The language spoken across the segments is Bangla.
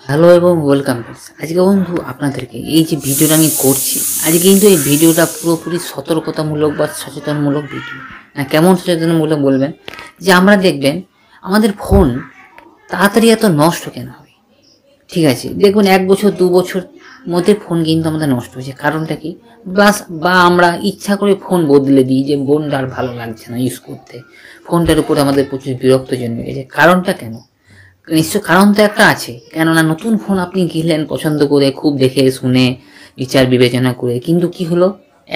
হ্যালো এবং ওয়েলকাম ফ্রেন্ডস। আজকে বন্ধু আপনাদেরকে এই যে ভিডিওটা আমি করছি, আজকে কিন্তু এই ভিডিওটা পুরোপুরি সতর্কতামূলক বা সচেতনমূলক ভিডিও। কেমন সচেতনমূলক বলবেন, যে আমরা দেখবেন আমাদের ফোন তাড়াতাড়ি এত নষ্ট কেন হয়। ঠিক আছে, দেখুন 1 বছর 2 বছর মধ্যে ফোন কিন্তু আমাদের নষ্ট হয়েছে, কারণটা কি? বা আমরা ইচ্ছা করে ফোন বদলে দিই, যে ফোনটা আর ভালো লাগছে না ইউজ করতে, ফোনটার উপরে আমাদের প্রচুর বিরক্ত জন্মে গেছে। কারণটা কেন? নিশ্চয় কারণ তো একটা আছে। কেননা নতুন ফোন আপনি কিনলেন পছন্দ করে, খুব দেখে শুনে বিচার বিবেচনা করে, কিন্তু কি হলো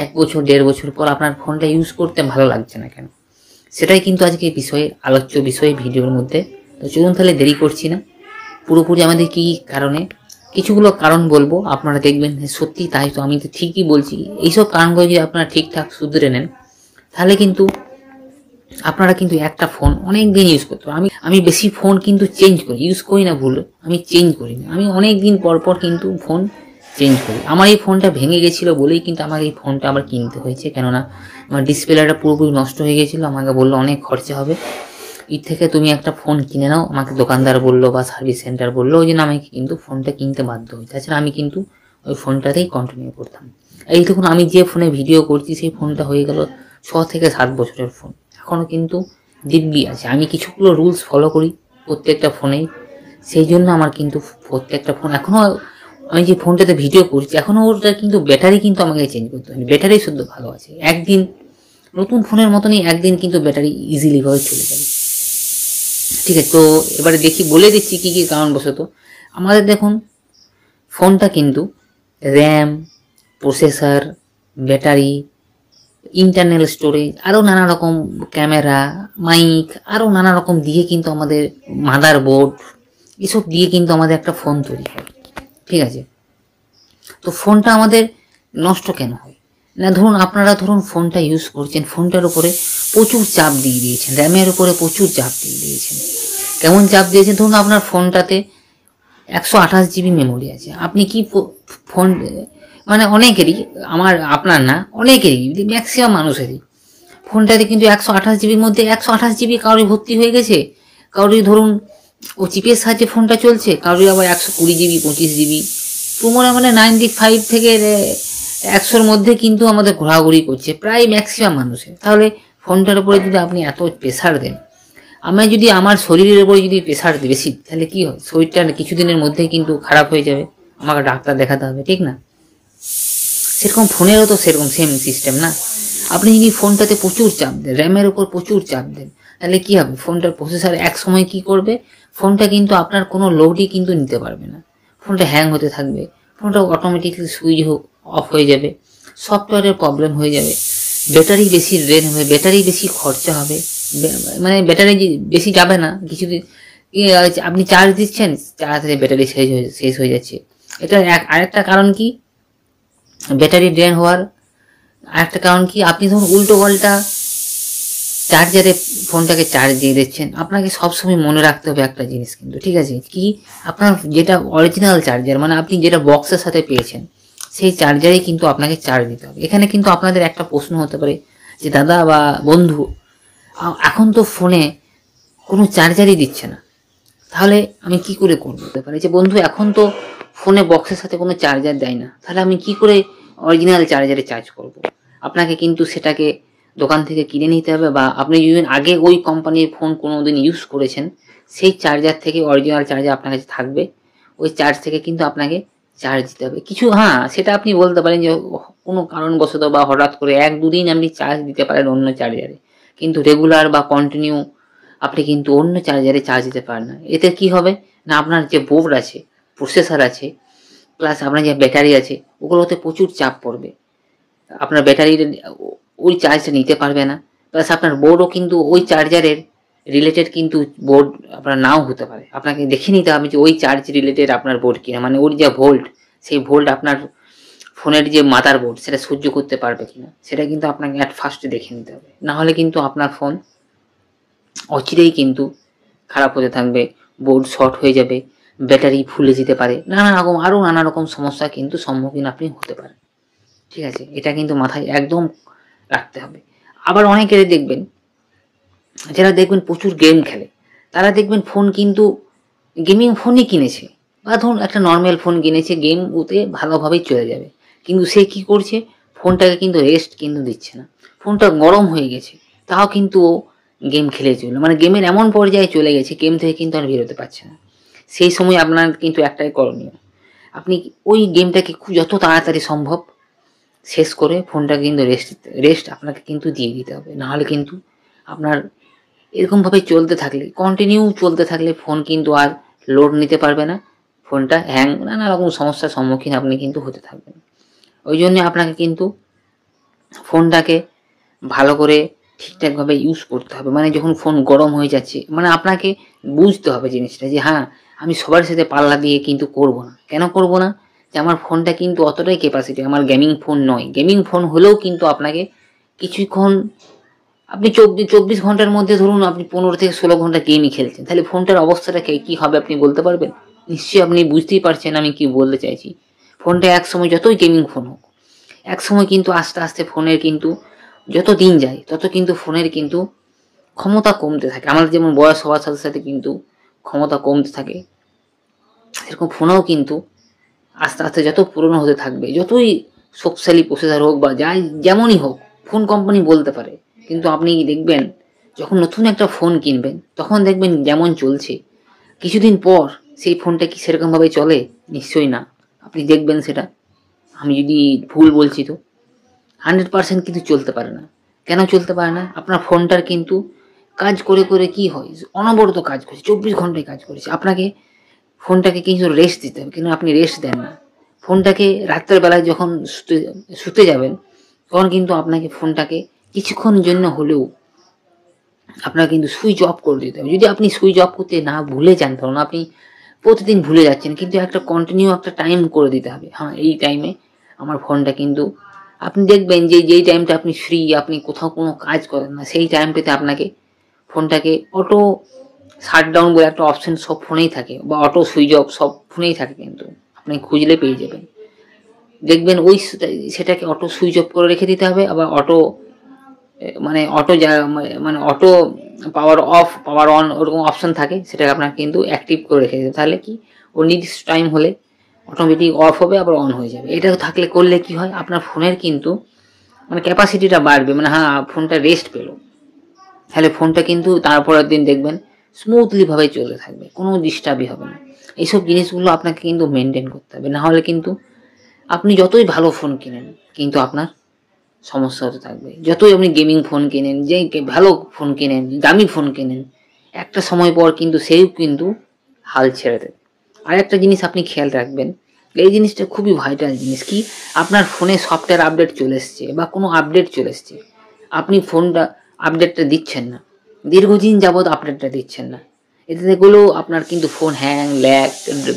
1 বছর 1.5 বছর পর আপনার ফোনটা ইউজ করতে ভালো লাগছে না কেন? সেটাই কিন্তু আজকে বিষয়ে আলোচ্য বিষয় ভিডিওর মধ্যে। তো চলুন তাহলে দেরি করছি না, পুরোপুরি আমাদের কি কারণে কিছুগুলো কারণ বলবো, আপনারা দেখবেন সত্যি তাই তো, আমি তো ঠিকই বলছি। এইসব কারণগুলো যদি আপনারা ঠিকঠাক শুধরে নেন, তাহলে কিন্তু আপনারা কিন্তু একটা ফোন অনেক দিন ইউজ করতে পারেন। আমি বেশি ফোন কিন্তু চেঞ্জ করি, ইউজ করি না ভুল, আমি চেঞ্জ করি না। আমি অনেক দিন পর পর কিন্তু ফোন চেঞ্জ করি। আমার এই ফোনটা ভেঙে গেছিলো বলেই কিন্তু আমাকে এই ফোনটা আবার কিনতে হয়েছে, কেননা আমার ডিসপ্লেটা পুরোপুরি নষ্ট হয়ে গেছিলো। আমাকে বললো অনেক খরচা হবে, এর থেকে তুমি একটা ফোন কিনে নাও। আমাকে দোকানদার বললো বা সার্ভিস সেন্টার বললো, ওই জন্য আমাকে কিন্তু ফোনটা কিনতে বাধ্য হই। তাছাড়া আমি কিন্তু ওই ফোনটাতেই কন্টিনিউ করতাম। এই দেখুন, আমি যে ফোনে ভিডিও করছি সেই ফোনটা হয়ে গেল 6 থেকে 7 বছরের ফোন, এখনও কিন্তু দিব্যি আছে। আমি কিছুগুলো রুলস ফলো করি প্রত্যেকটা ফোনেই, সেই জন্য আমার কিন্তু প্রত্যেকটা ফোন এখনও, আমি যে ফোনটাতে ভিডিও করছি এখনও ওটা কিন্তু ব্যাটারি কিন্তু আমাকে চেঞ্জ করতে হয়নি, ব্যাটারি শুদ্ধ ভালো আছে। একদিন নতুন ফোনের মতনই একদিন কিন্তু ব্যাটারি ইজিলিভাবে চলে যাবে। ঠিক আছে, তো এবারে বলে দিচ্ছি কী কী কারণবশত। আমাদের দেখুন ফোনটা কিন্তু RAM, processor, battery, internal storage, আরও নানা রকম ক্যামেরা, মাইক, আরও নানা রকম দিয়ে কিন্তু আমাদের মাদার বোর্ড, এসব দিয়ে কিন্তু আমাদের একটা ফোন তৈরি হয়। ঠিক আছে, তো ফোনটা আমাদের নষ্ট কেন হয় না? ধরুন ফোনটা ইউজ করছেন, ফোনটার উপরে প্রচুর চাপ দিয়ে দিয়েছেন, র্যামের উপরে প্রচুর চাপ দিয়ে দিয়েছেন। কেমন চাপ দিয়েছেন? ধরুন আপনার ফোনটাতে 128 GB মেমোরি আছে। আপনি কি ফোন, মানে অনেকেরই, আপনার না, অনেকেরই, ম্যাক্সিমাম মানুষেরই ফোনটাতে কিন্তু 128 GB মধ্যে 128 GB কারোর ভর্তি হয়ে গেছে। কারোর ধরুন ও চিপের সাহায্যে ফোনটা চলছে, কারোর আবার 120 GB 25 GB, মানে 95 থেকে 100-র মধ্যে কিন্তু আমাদের ঘোরাঘুরি করছে প্রায় ম্যাক্সিমাম মানুষের। তাহলে ফোনটার উপরে যদি আপনি এত প্রেশার দেন, আমি যদি আমার শরীরের উপরে যদি প্রেশার বেশি, তাহলে কি হয়? শরীরটা কিছুদিনের মধ্যেই কিন্তু খারাপ হয়ে যাবে, আমাকে ডাক্তার দেখাতে হবে, ঠিক না? সেরকম ফোনেরও তো সেরকম সেম সিস্টেম না। আপনি যদি ফোনটাতে প্রচুর চাপ দেন, র্যামের উপর প্রচুর চাপ দেন, তাহলে কি হবে? ফোনটার প্রসেসর এক সময় কি করবে, ফোনটা কিন্তু আপনার কোনো লোডই কিন্তু নিতে পারবে না, ফোনটা হ্যাং হতে থাকবে, ফোনটা অটোমেটিকলি সুইচ অফ হয়ে যাবে, সফটওয়্যারের প্রবলেম হয়ে যাবে, ব্যাটারি বেশি ড্রেন হবে, ব্যাটারি বেশি খরচা হবে, মানে ব্যাটারি বেশি যাবে না কিছুদিন। আপনি চার্জ দিচ্ছেন, তাড়াতাড়ি ব্যাটারি শেষ হয়ে যাচ্ছে। এটা আরেকটা কারণ কি ব্যাটারি ড্রেন হওয়ার? আরেকটা কারণ কি, আপনি ধরুন উল্টো পাল্টা চার্জারে ফোনটাকে চার্জ দিয়ে দিচ্ছেন। আপনাকে সবসময় মনে রাখতে হবে একটা জিনিস কিন্তু, ঠিক আছে, কি আপনার যেটা অরিজিনাল চার্জার, মানে আপনি যেটা বক্সের সাথে পেয়েছেন, সেই চার্জারেই কিন্তু আপনাকে চার্জ দিতে হবে। এখানে কিন্তু আপনাদের একটা প্রশ্ন হতে পারে যে দাদা বা বন্ধু, এখন তো ফোনে কোনো চার্জারই দিচ্ছে না, তাহলে আমি কি করে করবো? পারে যে বন্ধু, এখন তো ফোনে বক্সের সাথে কোনো চার্জার দেয় না, তাহলে আমি কি করে অরিজিনাল চার্জারে চার্জ করব? আপনাকে কিন্তু সেটাকে দোকান থেকে কিনে নিতে হবে, বা আপনি যদি আগে ওই কোম্পানির ফোন কোনো দিন ইউজ করেছেন, সেই চার্জার থেকে অরিজিনাল চার্জার আপনার কাছে থাকবে, ওই চার্জ থেকে কিন্তু আপনাকে চার্জ দিতে হবে কিছু। হ্যাঁ, সেটা আপনি বলতে পারেন যে কোনো কারণবশত বা হঠাৎ করে 1-2 দিন আপনি চার্জ দিতে পারেন অন্য চার্জারে, কিন্তু রেগুলার বা কন্টিনিউ আপনি কিন্তু অন্য চার্জারে চার্জ দিতে পারেন না। এতে কি হবে না, আপনার যে বোর্ড আছে, প্রসেসর আছে, প্লাস আপনার যে ব্যাটারি আছে, ওগুলোতে প্রচুর চাপ পড়বে, আপনার ব্যাটারির ওই চার্জটা নিতে পারবে না। প্লাস আপনার বোর্ডও কিন্তু ওই চার্জারের রিলেটেড কিন্তু বোর্ড আপনার নাও হতে পারে। আপনাকে দেখে নিতে হবে যে ওই চার্জ রিলেটেড আপনার বোর্ড কিনা, মানে ওর যে ভোল্ট, সেই ভোল্ট আপনার ফোনের যে মাদার বোর্ড সেটা সহ্য করতে পারবে কিনা, সেটা কিন্তু আপনাকে অ্যাট ফার্স্টে দেখে নিতে হবে। না হলে কিন্তু আপনার ফোন অচিরেই কিন্তু খারাপ হতে থাকবে, বোর্ড শর্ট হয়ে যাবে, ব্যাটারি ফুলে যেতে পারে, নানা রকম সমস্যা কিন্তু সম্মুখীন আপনি হতে পারেন। ঠিক আছে, এটা কিন্তু মাথায় একদম রাখতে হবে। আবার অনেকের দেখবেন, যারা দেখবেন প্রচুর গেম খেলে, তারা দেখবেন ফোন কিন্তু গেমিং ফোনই কিনেছে, বা ধরুন একটা নর্মাল ফোন কিনেছে, গেম ওতে ভালোভাবেই চলে যাবে, কিন্তু সে কি করছে, ফোনটাকে কিন্তু রেস্ট কিন্তু দিচ্ছে না, ফোনটা গরম হয়ে গেছে তাও কিন্তু ও গেম খেলে চললো, মানে গেমের এমন পর্যায়ে চলে গেছে গেম থেকে কিন্তু আর বেরোতে পারছে না। সেই সময় আপনার কিন্তু একটাই করণীয়, আপনি ওই গেমটাকে যত তাড়াতাড়ি সম্ভব শেষ করে ফোনটাকে কিন্তু রেস্ট আপনাকে কিন্তু দিয়ে দিতে হবে। নাহলে কিন্তু আপনার এরকমভাবে চলতে থাকলে, কন্টিনিউ চলতে থাকলে ফোন কিন্তু আর লোড নিতে পারবে না, ফোনটা হ্যাং, নানা রকম সমস্যার সম্মুখীন আপনি কিন্তু হতে থাকবেন। ওই জন্য আপনাকে কিন্তু ফোনটাকে ভালো করে ঠিকঠাকভাবে ইউজ করতে হবে। মানে যখন ফোন গরম হয়ে যাচ্ছে, মানে আপনাকে বুঝতে হবে জিনিসটা যে হ্যাঁ, আমি সবার সাথে পাল্লা দিয়ে কিন্তু করব না। কেন করব না? যে আমার ফোনটা কিন্তু অতটাই ক্যাপাসিটি, আমার গেমিং ফোন নয়। গেমিং ফোন হলেও কিন্তু আপনাকে কিছুক্ষণ, আপনি 24 ঘন্টার মধ্যে ধরুন আপনি 15 থেকে 16 ঘন্টা গেমই খেলছেন, তাহলে ফোনটার অবস্থাটা কী হবে আপনি বলতে পারবেন? নিশ্চয়ই আপনি বুঝতেই পারছেন আমি কি বলতে চাইছি। ফোনটা একসময় যতই গেমিং ফোন হোক, একসময় কিন্তু আস্তে আস্তে ফোনের কিন্তু যত দিন যায় তত কিন্তু ফোনের কিন্তু ক্ষমতা কমতে থাকে। আমাদের যেমন বয়স হওয়ার সাথে সাথে কিন্তু ক্ষমতা কমতে থাকে, সেরকম ফোনেও কিন্তু আস্তে আস্তে যত পুরনো হতে থাকবে, যতই শক্তিশালী প্রসেসর হোক বা যাই যেমনই হোক, ফোন কোম্পানি বলতে পারে, কিন্তু আপনি দেখবেন যখন নতুন একটা ফোন কিনবেন তখন দেখবেন যেমন চলছে, কিছুদিন পর সেই ফোনটা কি সেরকমভাবে চলে? নিশ্চয়ই না। আপনি দেখবেন সেটা, আমি যদি ভুল বলছি তো 100% কিন্তু চলতে পারে না। কেন চলতে পারে না? আপনার ফোনটার কিন্তু কাজ করে করে কি হয়, অনবরত কাজ করছে, 24 ঘন্টায় কাজ করছে। আপনাকে ফোনটাকে কিছু রেস্ট দিতে হবে, কিন্তু আপনি রেস্ট দেন না। ফোনটাকে রাত্রের বেলায় যখন শুতে যাবেন তখন কিন্তু আপনাকে ফোনটাকে কিছুক্ষণের জন্য হলেও আপনার কিন্তু সুইচ অফ করে দিতে হবে। যদি আপনি সুইচ অফ করতে না ভুলে যান, ধরুন আপনি প্রতিদিন ভুলে যাচ্ছেন, কিন্তু একটা কন্টিনিউ একটা টাইম করে দিতে হবে, হ্যাঁ এই টাইমে আমার ফোনটা কিন্তু, আপনি দেখবেন যে যেই টাইমটা আপনি ফ্রি, আপনি কোথাও কোনো কাজ করেন না, সেই টাইমটাতে আপনাকে ফোনটাকে অটো শাটডাউন বলে একটা অপশন সব ফোনেই থাকে, বা অটো সুইচ অফ সব ফোনেই থাকে, কিন্তু আপনি খুঁজলে পেয়ে যাবেন। দেখবেন ওই সেটাকে অটো সুইচ অফ করে রেখে দিতে হবে, আবার অটো মানে মানে auto power of power on ওরকম অপশন থাকে, সেটাকে আপনার কিন্তু অ্যাক্টিভ করে রেখে দিতে, তাহলে কি ও নির্দিষ্ট টাইম হলে অটোমেটিক অফ হবে আবার অন হয়ে যাবে। এটা থাকলে করলে কি হয়, আপনার ফোনের কিন্তু মানে ক্যাপাসিটিটা বাড়বে, মানে হ্যাঁ ফোনটা রেস্ট পেলো, তাহলে ফোনটা কিন্তু তারপরের দিন দেখবেন স্মুথলিভাবে চলতে থাকবে, কোনো ডিস্টার্বই হবে না। এইসব জিনিসগুলো আপনাকে কিন্তু মেনটেন করতে হবে, না হলে কিন্তু আপনি যতই ভালো ফোন কিনেন কিন্তু আপনার সমস্যা হতে থাকবে। যতই আপনি গেমিং ফোন কেনেন, যে ভালো ফোন কেনেন, দামি ফোন কেনেন, একটা সময় পর কিন্তু সেও কিন্তু হাল ছেড়ে দেবে। আর একটা জিনিস আপনি খেয়াল রাখবেন, এই জিনিসটা খুবই ভাইটাল জিনিস, কি আপনার ফোনে সফটওয়্যার আপডেট চলে এসছে বা কোনো আপডেট চলে এসছে, আপনি ফোনটা আপডেটটা দিচ্ছেন না, দীর্ঘদিন যাবৎ আপডেটটা দিচ্ছেন না, এতে দেখলেও আপনার কিন্তু phone hang, lag,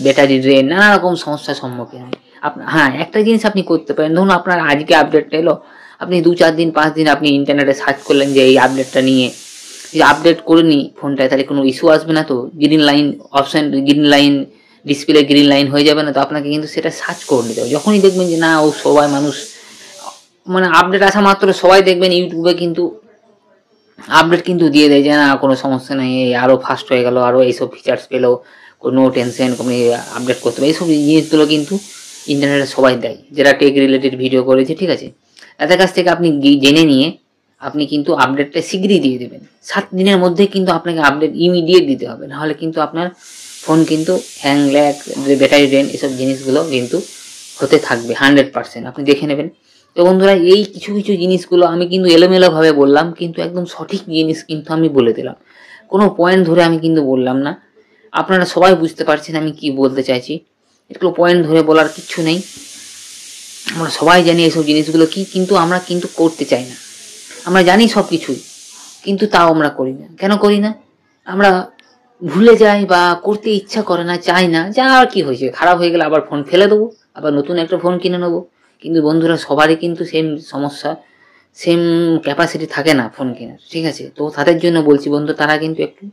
battery drain, নানা রকম সমস্যার সম্মুখীন হয়। আপনার হ্যাঁ একটা জিনিস আপনি করতে পারেন, ধরুন আপনার আজকে আপডেটটা এলো, আপনি 2-4 দিন 5 দিন আপনি ইন্টারনেটে সার্চ করলেন যে এই আপডেটটা নিয়ে, যে আপডেট করে নিই ফোনটায়, তাহলে কোনো ইস্যু আসবে না তো, green line option, green line display green line হয়ে যাবে না তো, আপনাকে কিন্তু সেটা সার্চ করে নিতে হবে। যখনই দেখবেন যে না ও সবাই মানুষ মানে আপডেট আসা মাত্র সবাই দেখবেন ইউটিউবে কিন্তু আপডেট কিন্তু দিয়ে দেয় যে না কোনো সমস্যা নেই, আরও ফাস্ট হয়ে গেল, আরও এইসব ফিচার্স পেলো, কোনো টেনশন, কোনো আপডেট করতে হবে, এইসব জিনিসগুলো কিন্তু ইন্টারনেটে সবাই দেয় যারা টেক রিলেটেড ভিডিও করেছে, ঠিক আছে। তাদের কাছ থেকে আপনি জেনে নিয়ে আপনি কিন্তু আপডেটটা শীঘ্রই দিয়ে দেবেন। 7 দিনের মধ্যে কিন্তু আপনাকে আপডেট ইমিডিয়েট দিতে হবে, নাহলে কিন্তু আপনার ফোন কিন্তু হ্যাং, ল্যাগ, ব্যাটারি ড্রেন এসব জিনিসগুলো কিন্তু হতে থাকবে 100%, আপনি দেখে নেবেন। তো বন্ধুরা, এই কিছু কিছু জিনিসগুলো আমি কিন্তু এলোমেলোভাবে বললাম, কিন্তু একদম সঠিক জিনিস কিন্তু আমি বলে দিলাম, কোনো পয়েন্ট ধরে আমি কিন্তু বললাম না। আপনারা সবাই বুঝতে পারছেন আমি কি বলতে চাইছি, এগুলো পয়েন্ট ধরে বলার কিচ্ছু নেই। আমরা সবাই জানি এইসব জিনিসগুলো কি, কিন্তু আমরা কিন্তু করতে চাই না। আমরা জানি সব কিছুই, কিন্তু তাও আমরা করি না। কেন করি না? আমরা ভুলে যাই বা করতে ইচ্ছা করে না, চাই না, যা আর কি হয়েছে, খারাপ হয়ে গেলে আবার ফোন ফেলে দেবো, আবার নতুন একটা ফোন কিনে নেবো। কিন্তু বন্ধুরা সবারই কিন্তু সেম সমস্যা, সেম ক্যাপাসিটি থাকে না ফোন কেনার, ঠিক আছে। তো তাদের জন্য বলছি বন্ধু, তারা কিন্তু একটু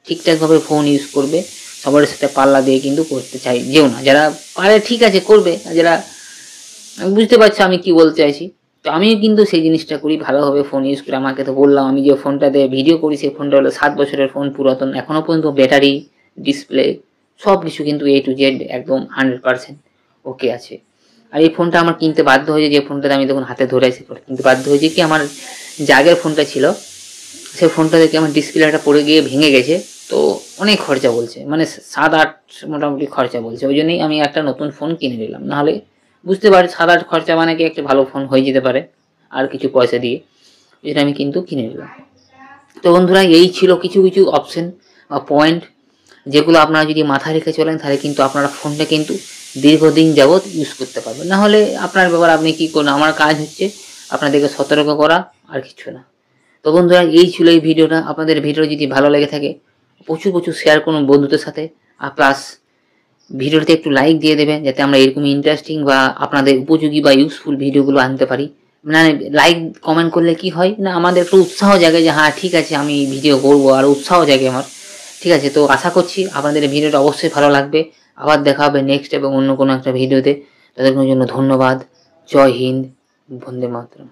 ঠিকঠাকভাবে ফোন ইউজ করবে, সবার সাথে পাল্লা দিয়ে কিন্তু করতে যেও না। যারা পারে ঠিক আছে করবে, যারা বুঝতে পারছো আমি কি বলতে চাইছি। তো আমিও কিন্তু সেই জিনিসটা করি, ভালোভাবে ফোন ইউজ করি। আমাকে তো বললাম, আমি যে ফোনটা দিয়ে ভিডিও করি সেই ফোনটা হলো 7 বছরের ফোন, পুরাতন, এখনও পর্যন্ত ব্যাটারি, ডিসপ্লে সব কিছু কিন্তু A to Z একদম 100% ওকে আছে। আর এই ফোনটা আমার কিনতে বাধ্য হয়েছে, যে ফোনটাতে আমি তখন হাতে ধরে আছি কিনতে বাধ্য হয়েছে কি, আমার যে আগের ফোনটা ছিল সেই ফোনটা দেখে আমার ডিসপ্লেটা পড়ে গিয়ে ভেঙে গেছে। তো অনেক খরচা বলছে, মানে 7-8 মোটামুটি খরচা বলছে। ওই জন্যই আমি একটা নতুন ফোন কিনে নিলাম। নাহলে বুঝতে পারি 7-8 খরচা মানে কি একটা ভালো ফোন হয়ে যেতে পারে আর কিছু পয়সা দিয়ে, যেটা আমি কিন্তু কিনে নিলাম। তো বন্ধুরা, এই ছিল কিছু কিছু অপশন বা পয়েন্ট, যেগুলো আপনারা যদি মাথায় রেখে চলেন তাহলে কিন্তু আপনারা ফোনটা কিন্তু দীর্ঘদিন যাবৎ ইউজ করতে পারবেন। না হলে আপনার ব্যাপার, আপনি কী করুন, আমার কাজ হচ্ছে আপনাদেরকে সতর্ক করা, আর কিছু না। তো বন্ধুরা, এই ছিল এই ভিডিওটা। আপনাদের ভিডিও যদি ভালো লেগে থাকে প্রচুর প্রচুর শেয়ার করুন বন্ধুদের সাথে, আর প্লাস ভিডিওতে একটু লাইক দিয়ে দেবেন, যাতে আমরা এরকম ইন্টারেস্টিং বা আপনাদের উপযোগী বা ইউজফুল ভিডিওগুলো আনতে পারি। মানে লাইক কমেন্ট করলে কি হয় না, আমাদের একটু উৎসাহ জাগে যে হ্যাঁ ঠিক আছে আমি ভিডিও করবো, আর উৎসাহ জাগে আমার। ঠিক আছে, তো আশা করছি আপনাদের এই ভিডিওটা অবশ্যই ভালো লাগবে। আবার দেখা হবে নেক্সট এবং অন্য কোনো একটা ভিডিওতে। তাদের জন্য ধন্যবাদ। জয় হিন্দ, বন্দে মাতরম।